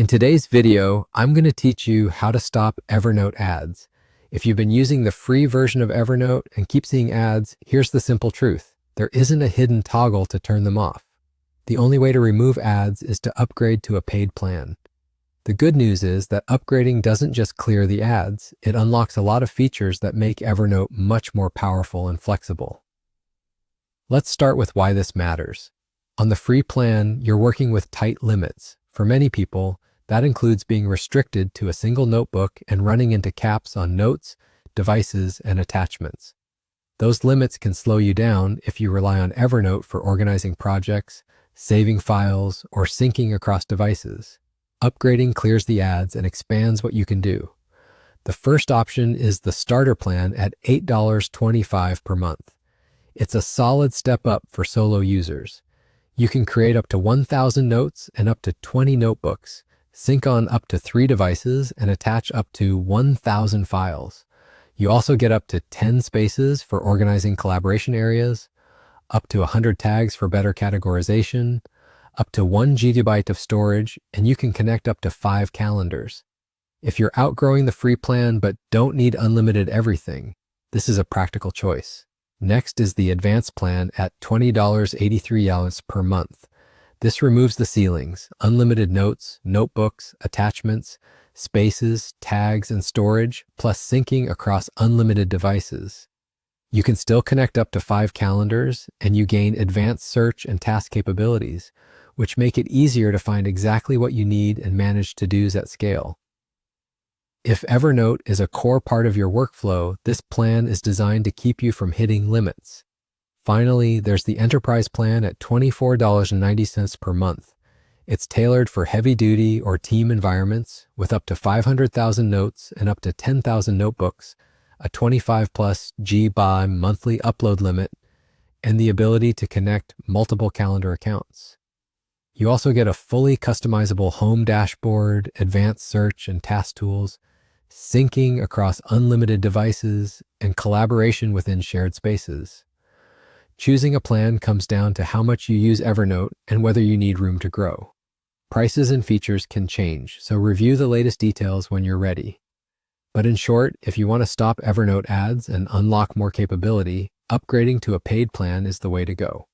In today's video, I'm going to teach you how to stop Evernote ads. If you've been using the free version of Evernote and keep seeing ads, here's the simple truth. There isn't a hidden toggle to turn them off. The only way to remove ads is to upgrade to a paid plan. The good news is that upgrading doesn't just clear the ads, it unlocks a lot of features that make Evernote much more powerful and flexible. Let's start with why this matters. On the free plan, you're working with tight limits. For many people, that includes being restricted to a single notebook and running into caps on notes, devices, and attachments. Those limits can slow you down if you rely on Evernote for organizing projects, saving files, or syncing across devices. Upgrading clears the ads and expands what you can do. The first option is the starter plan at $8.25 per month. It's a solid step up for solo users. You can create up to 1,000 notes and up to 20 notebooks, sync on up to 3 devices, and attach up to 1,000 files. You also get up to 10 spaces for organizing collaboration areas, up to 100 tags for better categorization, up to 1 GB of storage, and you can connect up to 5 calendars. If you're outgrowing the free plan but don't need unlimited everything, this is a practical choice. Next is the advanced plan at $20.83 per month. This removes the ceilings, unlimited notes, notebooks, attachments, spaces, tags, and storage, plus syncing across unlimited devices. You can still connect up to 5 calendars, and you gain advanced search and task capabilities, which make it easier to find exactly what you need and manage to-dos at scale. If Evernote is a core part of your workflow, this plan is designed to keep you from hitting limits. Finally, there's the Enterprise plan at $24.90 per month. It's tailored for heavy-duty or team environments with up to 500,000 notes and up to 10,000 notebooks, a 25+ GB monthly upload limit, and the ability to connect multiple calendar accounts. You also get a fully customizable home dashboard, advanced search and task tools, syncing across unlimited devices, and collaboration within shared spaces. Choosing a plan comes down to how much you use Evernote and whether you need room to grow. Prices and features can change, so review the latest details when you're ready. But in short, if you want to stop Evernote ads and unlock more capability, upgrading to a paid plan is the way to go.